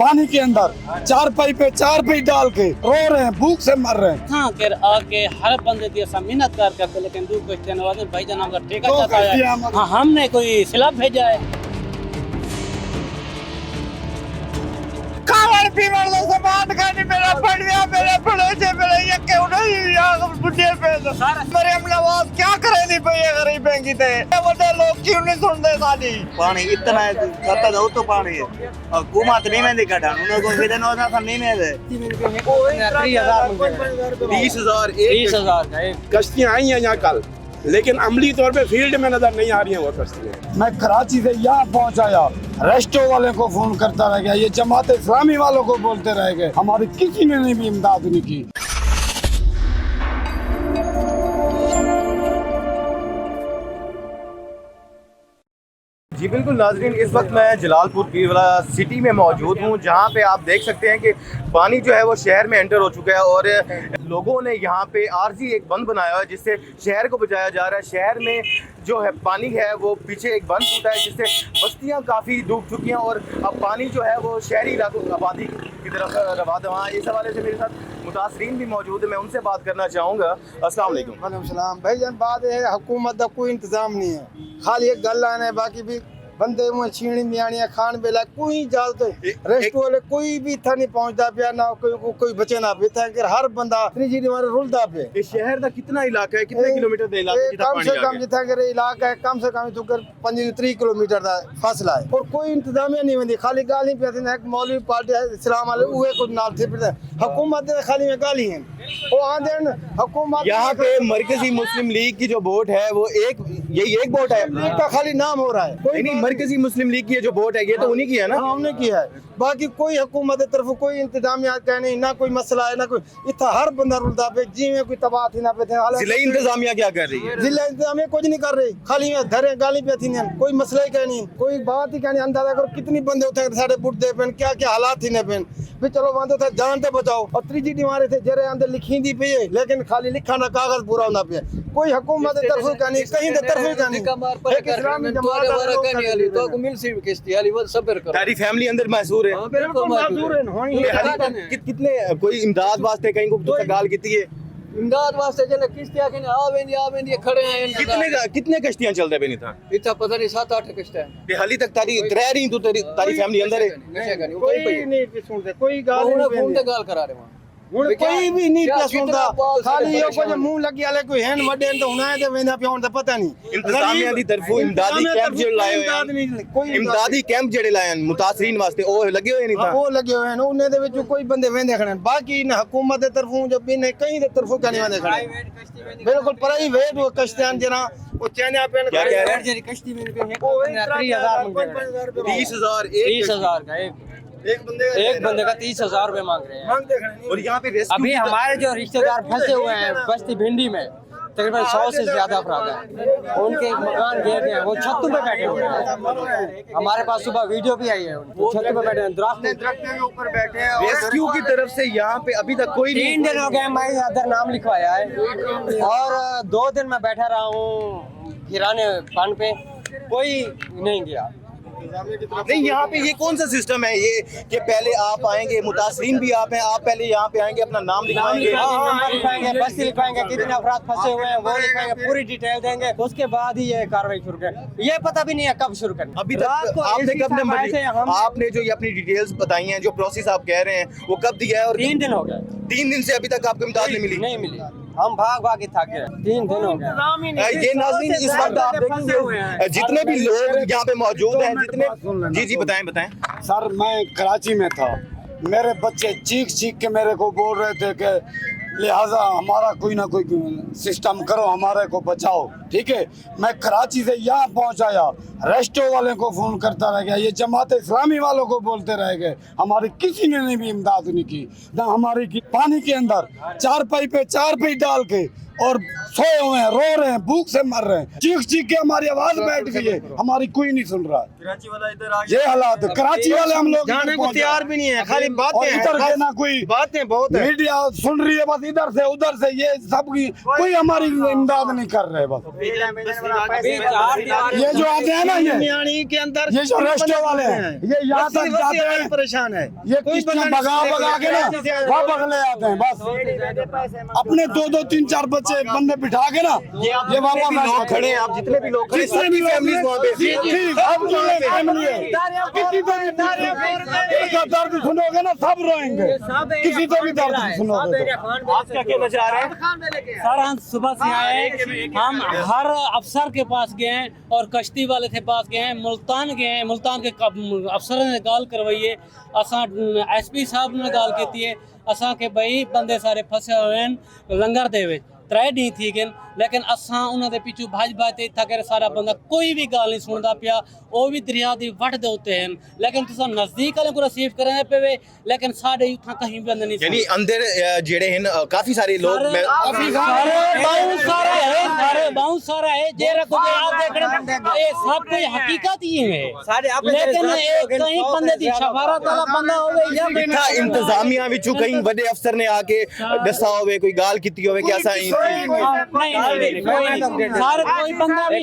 पानी के अंदर चारपाई पे चारपाई डाल के रो रहे हैं, भूख से मर रहे हैं। हाँ के आके हर बंदे की ऐसा मेहनत करके, लेकिन दो क्वेश्चन भाई जान का ठेका दो चाहता है। क्वेश्चन हाँ, हमने कोई सिला भेजा है। खावर पीवर लो सामान खाने मेरा पड़ गया, मेरे पड़ोसे मेरे ये क्यों नहीं यार बुढ़े पे मेरे हम नवाज क्या करे नहीं पे गरीब बैंकी थे बड़े लोग क्यों नहीं सुनते साली पानी इतना है करता दो तो पानी है और हुकूमत नहीं में दिखा उन्होंने को विधन होना था नहीं में 30,000 का एक कश्तियाँ आई हैं यहाँ कल, लेकिन अमली तौर पे फील्ड में नजर नहीं आ रही हैं वो कश्तियाँ। मैं कराची से यहाँ पहुँचाया, रेस्टो वाले को फोन करता रह गया, ये जमात इस्लामी वालों को बोलते रह गए, हमारी किसी ने भी इमदाद नहीं की। जी बिल्कुल नाजरीन, इस वक्त मैं जलालपुर पीरवाला सिटी में मौजूद हूँ, जहाँ पे आप देख सकते हैं कि पानी जो है वो शहर में एंटर हो चुका है और लोगों ने यहाँ पे आरजी एक बंद बनाया हुआ है जिससे शहर को बचाया जा रहा है। शहर में जो है पानी है वो पीछे एक बंद टूटा है जिससे बस्तियाँ काफ़ी डूब चुकी हैं और अब पानी जो है वो शहरी इलाकों आबादी की तरफ रवाना। इस हवाले से मेरे साथ मुतासरीन भी मौजूद है, मैं उनसे बात करना चाहूँगा। अस्सलाम वालेकुम। वालेकुम सलाम भाई जान, बात है हुकूमत का कोई इंतजाम नहीं है, खाली एक गल आने बाकी भी बंदे मुँह छीणी मियाणियाँ खान बेला कोई इजाजत रेस्ट वाले कोई भी था नहीं पहुंचता पे ना कोई बचे ना पे था कि हर बंदा त्रिजी हमारे रुलदा पे। इस शहर का कितना इलाका है, कितने किलोमीटर का इलाका है? कम से कम जितना करे इलाका है कम से कम तो कर 25-30 किलोमीटर का फासला है और कोई इंतजामिया नहीं होती, खाली गाली पे एक मौलवी पार्टी इस्लाम वाले उहे कुछ नाल थे हुकूमत खाली में गाली है वो आंदे हुकूमत। यहाँ पे मरकजी मुस्लिम लीग की जो वोट है वो यही एक वोट है, लीग का खाली नाम हो रहा है, कोई नहीं मरकजी मुस्लिम लीग की जो वोट है ये तो उन्हीं की है ना। हाँ हमने किया है, बाकी कोई हुकूमत की तरफ कोई इंतजामिया का नहीं, ना कोई मसला है ना कोई इतना हर बंदा रुलदा पे जी में कोई तबाह थी ना पे थे। जिला इंतजामिया क्या कर रही है? जिला इंतजामिया कुछ नहीं कर रही, खाली में धरे गाली पे थी नहीं, कोई मसला ही कहीं नहीं, कोई बात ही कहीं। अंदाजा करो कितनी बंदे उठे साढ़े बुढ़े पेन क्या क्या हालात थी ने पेन भी चलो वांदो था जान ते बचाओ और त्रीजी बीमारी थे जरे अंदर लिखी दी पे लेकिन खाली लिखा ना कागज पूरा होना पे, कोई हुकूमत की तरफ का नहीं, कहीं की तरफ का नहीं। एक इस्लामी जमात तो को मिल सी किस्ती वाली वो सब्र करो, सारी फैमिली अंदर महसूर है। बिल्कुल माजूर है। कितने कोई इमदाद वास्ते कहीं को गाल की है? इमदाद वास्ते चले किस्ती आके आवेंदी खड़े हैं। कितने कश्तियां चल रहे बेनी था? इतना पता नहीं 7-8 किस्तें हैं। ते हाली तक तारी रह रही तू तारी फैमिली अंदर है, कोई नहीं सुनते, कोई गाल नहीं फोन पे गाल करा रहे वहां कोई भी नहीं पे सुनता, खाली यो कुछ मुंह लगी वाले कोई हैन वडे तो हुना है ते वेंदा पे होंदा पता नहीं। इंतजामिया दी तरफों इमदादी कैंप जेड़े लाए हुए हैं, इमदादी कैंप जेड़े लाए हैं मुतासरीन वास्ते ओ लगे हुए नहीं था, वो लगे हुए हैं उन्हें दे विच कोई बंदे वेंदे खड़े, बाकी न हुकूमत दे तरफों जो भी नहीं कहीं दे तरफों कहीं वेंदे खड़े। बिल्कुल प्राइवेट वो कश्तियां जना वो चाइना पे क्या कह रहे हैं? कश्ती में 30,000 का एक बंदे का 30,000 रुपए मांग रहे हैं। और यहाँ पे अभी हमारे जो रिश्तेदार फंसे हुए हैं बस्ती भिंडी में तकरीबन 100 से ज्यादा अफराद हैं, उनके मकान गिर गए हैं, वो छतों पे बैठे हुए हैं। हमारे पास सुबह वीडियो भी आई है, उनकी छतों पे बैठे हैं, दरख्त के ऊपर बैठे हैं। रेस्क्यू की तरफ से यहाँ पे अभी तक कोई 3 दिन हो गए, मैं इधर नाम लिखवाया है और 2 दिन मैं बैठा रहा हूँ किराने फंड पे, कोई नहीं गया। नहीं यहाँ पे ये कौन सा सिस्टम है ये कि पहले आप आएंगे, मुतासरीन भी आप हैं, आप पहले यहाँ पे आएंगे अपना नाम लिखवाएंगे, नंबर लिखवाएंगे, बस्ती लिखवाएंगे, कितने अफराद फंसे हुए हैं वो लिखवाएंगे, पूरी डिटेल देंगे, उसके बाद ही ये कार्रवाई शुरू करें। ये पता भी नहीं है कब शुरू करें। अभी तक आपने कब नंबर आपने जो ये अपनी डिटेल्स बताई हैं, जो प्रोसेस आप कह रहे हैं वो कब दिया है? और 3 दिन हो गए, 3 दिन से अभी तक आपको इमदाद नहीं मिली? हम भाग के थके, 3 दिन हो गए। ये नाज़रीन इस वक्त आप देखेंगे जितने भी लोग यहाँ पे मौजूद हैं, जितने जी बताएं। सर मैं कराची में था, मेरे बच्चे चीख के मेरे को बोल रहे थे कि लिहाजा हमारा कोई ना कोई सिस्टम करो, हमारे को बचाओ, ठीक है। मैं कराची से यहाँ पहुँचाया, रेस्टो वाले को फ़ोन करता रह गया, ये जमात इस्लामी वालों को बोलते रह गए, हमारी किसी ने भी इमदाद नहीं की। ना हमारी की पानी के अंदर चारपाई पे चारपाई डाल के और सोए हुए हैं, रो रहे हैं, भूख से मर रहे हैं, चीख के हमारी आवाज़ बैठ गई है, हमारी कोई नहीं सुन रहा है। ये हालात है। कराची वाले हम लोग जाने को तैयार भी नहीं है, खाली बातें और इधर के हैं, ना कोई बातें बहुत है। मीडिया सुन रही है बस इधर से उधर से, ये सब की कोई हमारी इमदाद नहीं कर रहे बस। ये जो आते हैं ना मियानी के अंदर ये जो रेस्टो वाले हैं ये यहाँ तक जाते हैं, परेशान है। ये किश्तियाँ भगा के ना वहाँ बगले आते हैं बस। अपने 2-2, 3-4 बच्चे बंदे बिठा के ना ये वापस लोग खड़े हैं, आप जितने भी लोग खड़े हैं, सभी फैमिलीज वहाँ पे ठीक, अब जो है फैमिली है, किसी को भी दर्द सुनोगे ना सब रोएंगे, किसी को भी दर्द सुनोगे तो। आप क्या कहना चाह रहे हैं? सर हम सुबह से आए, हम हर अफसर के पास गए हैं और कश्ती वाले के पास गए हैं, मुल्तान गए हैं, मुल्तान के अफसर ने गाल करवाई है, असा SP साहब ने गाल की है असा के भाई बंदे सारे फंसे हुए हैं लंगर दे विच त्रै डी थी गए, लेकिन असा उन्होंने पिछू भज इतना करे सारा बंदा कोई भी गाल नहीं सुनता पिया, वो भी दरिया की वट दे उत्ते हैं, लेकिन तुसा नजदीक वाले को रिसीव करने पे लेकिन साढ़े इतना कहीं भी अंदर नहीं यानी अंदर जेड़े हैं काफी सारे लोग सारा है जे रखो जे आप देख रहे ये सब कोई हकीकत ही है, लेकिन कहीं बंदे दी शफारत वाला बंदा होवे या इतना इंतजामिया विचू कहीं बड़े अफसर ने आके दसा होवे कोई गाल कीती होवे क्या सा सर कोई बंदा भी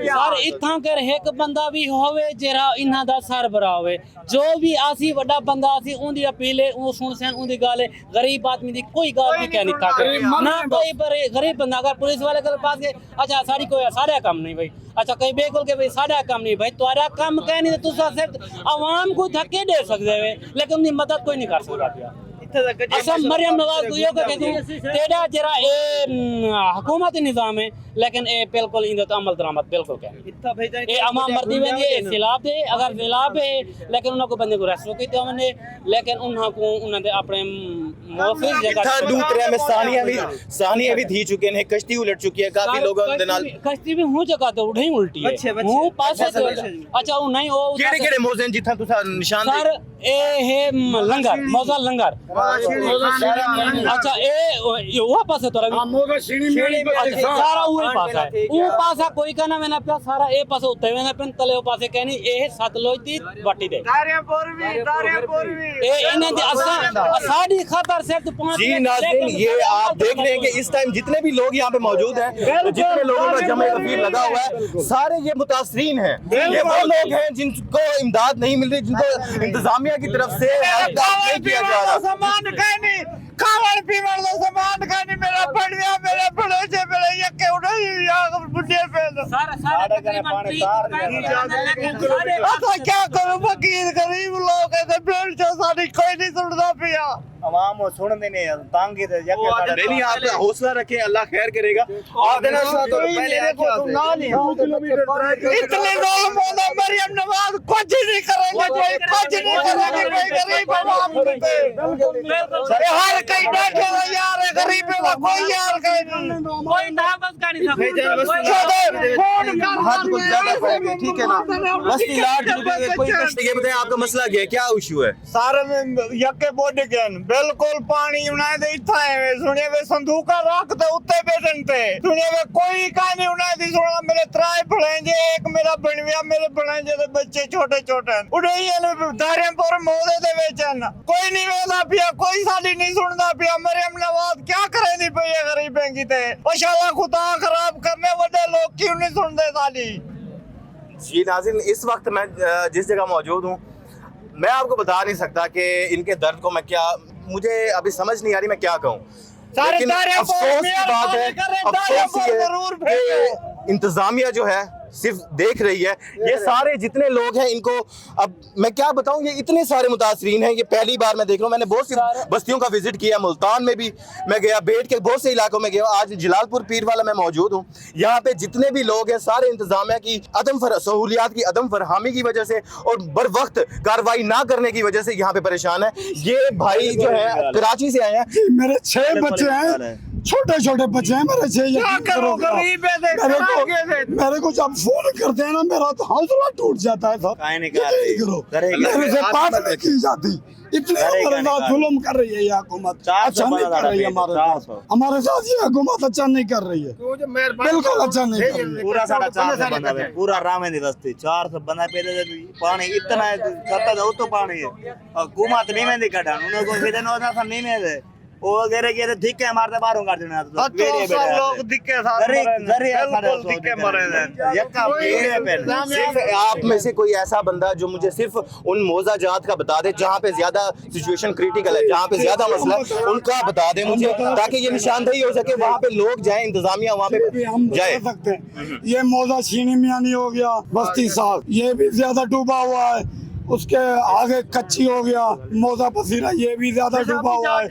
सर इत्थां कर एक बंदा भी होवे जेरा इन्हां दा सरबरा होवे, जो भी आसी वड्डा बंदा आसी उंदी अपील है वो सुन सन उंदी गाल है, गरीब आदमी दी कोई गाल भी कह नहीं था ना कोई गरीब बंदा अगर पुलिस वाले के पास गए अच्छा सारी कोई सारा काम नहीं भाई, अच्छा कहीं बेकुल के भाई सारा काम नहीं भाई तुम्हारा काम कह नहीं तुसा सिर्फ आवाम को धक्के दे सकते हो लेकिन उनकी मदद कोई नहीं कर सकता। अच्छा मरियम नवाज को यो कहते तेरा जरा ए हुकूमती निजाम है लेकिन ए बिल्कुल इन तो अमल दरामद बिल्कुल क्या ए अमाम मर्दी में ये खिलाफ है अगर खिलाफ है लेकिन उन्होंने को बंदे को रेस्टो की तो हमने लेकिन उन्होंने उन्होंने अपने मुआफिज जगह दूसरे में सानिया भी थी चुके हैं, कश्ती उलट चुकी है, काफी लोगों के नाल कश्ती भी हूं जगह तो उठे उल्टी है हूं पासे तो अच्छा वो नहीं वो केड़े मोज़न जिथा तुसा निशान सर ए है लंगर मौजा लंगर अच्छा ए वो पासे तो सारा वो पास है वो पासा कोई कहना मैंने अपना सारा ए पासे उते मैंने पिन तले पासे कहनी ए सतलुज दी वाटी दे ए इने दी साडी खबर से तो 5 जी नाज़रीन ये आप देख रहे हैं कि इस टाइम जितने भी लोग यहाँ पे मौजूद हैं, जितने लोगों का जमा कफीर लगा हुआ है, सारे ये मुतासरीन हैं, ये वो लोग हैं जिनको इमदाद नहीं मिल रही, जिनको इंतजामिया की तरफ से नहीं किया जा रहा। खावण पीवण दा सामान खानी मेरा पड़िया मेरे पड़ोसे मेरे यके उड़ई या बुढ़े पे सारा तकरीबन 30 अच्छा क्या करूं फकीर गरीब लोग है बेल जो साडी कोई नहीं सुनदा पिया आवाम वो सुनदे ने तांगी ते यके नहीं आप हौसला रखें, अल्लाह खैर करेगा। और देना तो पहले ना नहीं 2 किलोमीटर इतने लोग मोदा मरियम नवाज कुछ नहीं करेंगे कोई कुछ नहीं करेंगे कोई गरीब आवाम पे हर कहीं बैठे हो यार गरीब का कोई यार कोई ना बस का नहीं फोन कर हाथ कुछ ज्यादा पड़ेगा, ठीक है ना? बस्ती लाट कोई कष्ट ये बताएं आपका मसला क्या है, क्या इशू है? सारे में यके बोड गन बिल्कुल पानी उन्हें दे इथा है सुने वे संदूका रख दे उत्ते बैठन ते सुने वे कोई कहानी उन्हें दी सुना मेरे त्राय भड़ेंगे एक मेरा बनविया मेरे भड़ेंगे दे बच्चे छोटे छोटे उड़ई दारियापुर मोदे दे वेचन कोई नहीं वेदा पिया कोई साडी नहीं सुनदा पिया मरियम नवाज क्या करेंदी पई है गरीब की ते माशाल्लाह खुदा खराब करने बड़े लोग क्यों नहीं सुनदे साडी। जी नाज़रीन इस वक्त मैं जिस जगह मौजूद हूँ मैं आपको बता नहीं सकता कि इनके दर्द को मैं क्या मुझे अभी समझ नहीं आ रही मैं क्या कहूँ, लेकिन अफसोस की बात है, अफसोस ये है कि इंतजामिया जो है सिर्फ देख रही है, ये सारे जितने लोग हैं इनको अब मैं क्या बताऊं, ये इतने सारे मुतासरीन हैं, ये पहली बार मैं देख रहा हूं, मैंने बहुत सी बस्तियों का विजिट किया, मुल्तान में भी मैं गया, बेट के बहुत से इलाकों में गया, आज जलालपुर पीर वाला मैं मौजूद हूं, यहाँ पे जितने भी लोग हैं सारे इंतजामिया की सहूलियात की अदम फरहमी की वजह से और बर वक्त कार्रवाई ना करने की वजह से यहाँ पे परेशान है। ये भाई जो है कराची से आए हैं, मेरे 6 बच्चे हैं, छोटे छोटे बच्चे हैं मेरे 6, मेरे को जब फोन करते हैं ना मेरा तो हौसला टूट जाता है साहब, मेरे से बात नहीं की जाती, इतने हमारे साथ जुल्म कर रही है ये हुकूमत, अच्छा नहीं कर रही है हमारे साथ ये हुकूमत अच्छा नहीं कर रही है, बिल्कुल अच्छा नहीं कर रही है। पूरा साढ़ा 400 बंदा है, पूरा रामे दी बस्ती 400 बंदा पे पानी इतना है, सत्ता दो तो पानी है हुकूमत नहीं में दिखा उन्हें को विदन होता था नहीं में वो वगैरह के तो ठीक है मारते बाहरों कर देना तो सब लोग दिक्के साथ बिल्कुल दिक्के मरे हैं यक्का भीड़ पे। सिर्फ आप में से कोई ऐसा बंदा जो मुझे सिर्फ उन मौजा जात का बता दे जहाँ पे ज्यादा सिचुएशन क्रिटिकल है, जहाँ पे ज्यादा मसला है, उनका बता दे मुझे, ताकि ये निशानदेही हो सके, वहाँ पे लोग जाए, इंतजामिया वहाँ पे हम जाए। बता सकते हैं ये मौजा छीनी मियानी हो गया, बस्ती साहब ये भी ज्यादा डूबा हुआ है, उसके आगे कच्ची हो गया, मौजा पसीरा ये भी ज्यादा डूबा हुआ है,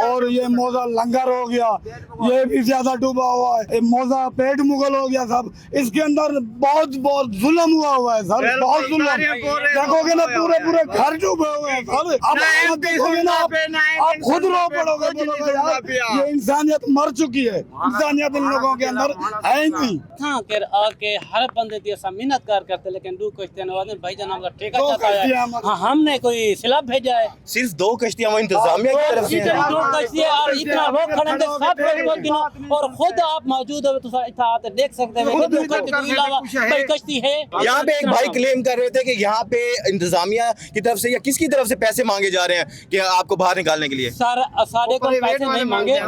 और ये मौजा लंगर हो गया ये भी ज्यादा डूबा हुआ है, मौजा पेट मुगल हो गया सब, इसके अंदर बहुत बहुत जुल्म हुआ है सर, बहुत जुल्म। देखोगे ना पूरे पूरे घर डूबे हुए हैं सर, अब देखोगे ना आप खुद रो पड़ोगे, बोलोगे यार ये इंसानियत मर चुकी है, इंसानियत इन लोगों के अंदर है ही नहीं। हाँ कर आके हर बंदे दी ऐसा मेहनत करते लेकिन दू कश्तियां नवाज़ भाईजान हमारा ठेका चाहता है। हाँ हमने कोई सिलाब भेजा है, सिर्फ 2 कश्तियां वो इंतजामिया की तरफ से हैं। 2 कश्तियां और इतना लोग खड़े थे सब लोग और खुद आप मौजूद हो तो इतना आते देख सकते हैं कि 2 कश्ती के अलावा कोई कश्ती है। यहाँ पे एक भाई क्लेम कर रहे थे कि यहाँ पे इंतजामिया की तरफ से या किसकी तरफ से पैसे मांगे जा रहे हैं कि आपको बाहर निकालने के लिए। सर साढ़े को पैसे नहीं मांगे,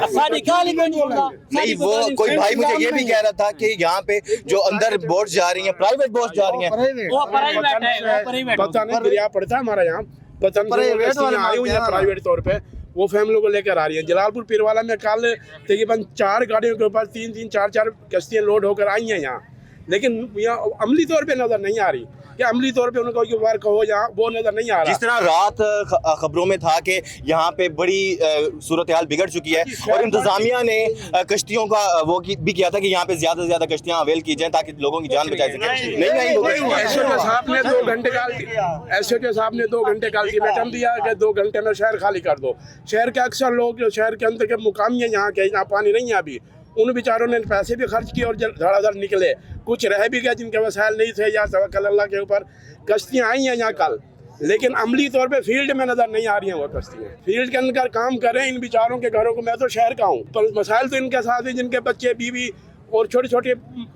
साड़ी गाली नहीं बोलता नहीं, वो कोई भाई मुझे ये भी कह रहा था कि यहाँ पे जो अंदर बोट जा रही हैं, प्राइवेट बोट जा रही हैं, वो प्राइवेट है, पता नहीं दरिया पड़ता है हमारा यहाँ, पता नहीं आई हुई है प्राइवेट तौर पे, वो फैमिली को लेकर आ रही है। जलालपुर पीरवाला में कल तकरीबन 4 गाड़ियों के ऊपर 3-3 4-4 कश्तियाँ लोड होकर आई हैं यहाँ, लेकिन यहाँ अमली तौर पे नजर नहीं आ रही कि अमली तौर पे उनको ये वर्क हो यहाँ, वो नजर नहीं आ रहा। जिस तरह रात खबरों में था कि यहाँ पे बड़ी सूरत हाल बिगड़ चुकी है और इंतजामिया ने कश्तियों का वो भी किया था कि यहाँ पे ज्यादा से ज्यादा कश्तियाँ अवेल की जाएं ताकि लोगों की जान बचाई सके। नहीं एसओ साहब ने 2 घंटे का एसओ साहब ने 2 घंटे का अल्टीमेटम दिया कि 2 घंटे में शहर खाली कर दो। शहर के अक्सर लोग जो शहर के अंदर के मुकामी है यहाँ के, यहाँ पानी नहीं है अभी, उन बेचारों ने पैसे भी खर्च किए और धड़ाधड़ निकले, कुछ रह भी गए जिनके वसाइल नहीं थे या तवक्कल अल्लाह के ऊपर। कश्तियाँ आई हैं यहाँ कल, लेकिन अमली तौर पे फील्ड में नजर नहीं आ रही हैं वो कश्तियाँ। फील्ड के अंदर काम करें इन बेचारों के घरों को, मैं तो शहर का हूँ, पर मसाइल तो इनके साथ हैं, जिनके बच्चे बीवी और छोटे छोटे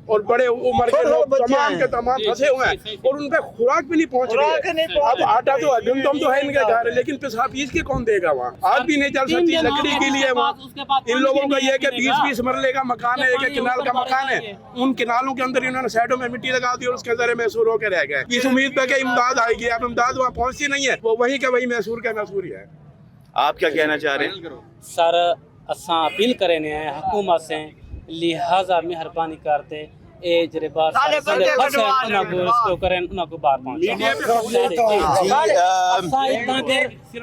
और बड़े उम्र के लोग तमाम के तमाम फंसे हुए हैं और उन पे खुराक भी नहीं पहुंच रही है। अब आटा तो गंदम तो है इनके घर, लेकिन पेशाब पीस के कौन देगा वहाँ, आग भी नहीं चल सकती लकड़ी के लिए वहाँ। इन लोगों का ये कि 20-20 मरले का मकान है, एक किनाल का मकान है, उन किनालों के अंदर इन्होंने साइडों में मिट्टी लगा दी और उसके जरिए मैसूर होकर रह गए, इस उम्मीद पे कि इमदाद आएगी। अब इमदाद वहाँ पहुँचती नहीं है, वो वही का वही मैसूर का मैसूर ही है। आप क्या कहना चाह रहे हैं? सर असा अपील करें हुकूमत से लिहाजा मेहरबानी करते ए जरे बात इसको करें उनको बाहर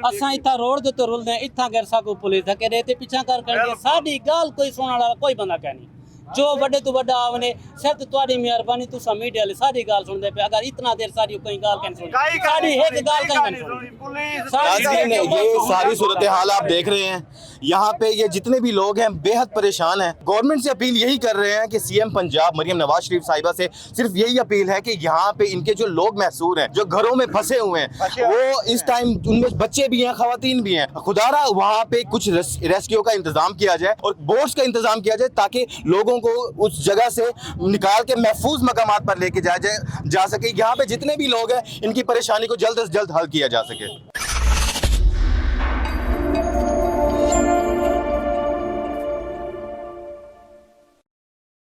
असा इतना रोड दे तो रुलदे इतना कर साको पुलिस धके देते पीछा कर साडी गाल कोई सुनने वाला कोई बंदा कहनी, जो बड़े तो बड़ा आवने सिर्फ तुम्हारी मेहरबानी तुसा मीडिया ले सारी गाल सुन दे पे, अगर इतना देर सारी कोई गाल कैन सुन सारी एक गाल कैन सुन। ये सारी सूरत हाल आप देख रहे हैं, यहाँ पे ये जितने भी लोग हैं बेहद परेशान हैं। गवर्नमेंट से अपील यही कर रहे हैं कि सीएम पंजाब मरियम नवाज शरीफ साहिबा से सिर्फ यही अपील है कि यहाँ पे इनके जो लोग महसूर हैं, जो घरों में फंसे हुए हैं, वो इस टाइम उनमें बच्चे भी हैं, खवातीन भी हैं, खुदारा वहाँ पे कुछ रेस्क्यू का इंतजाम किया जाए और बोट्स का इंतजाम किया जाए ताकि लोगों को उस जगह से निकाल के महफूज मकामात पर लेके जा सके। यहाँ पे जितने भी लोग हैं इनकी परेशानी को जल्द से जल्द हल किया जा सके।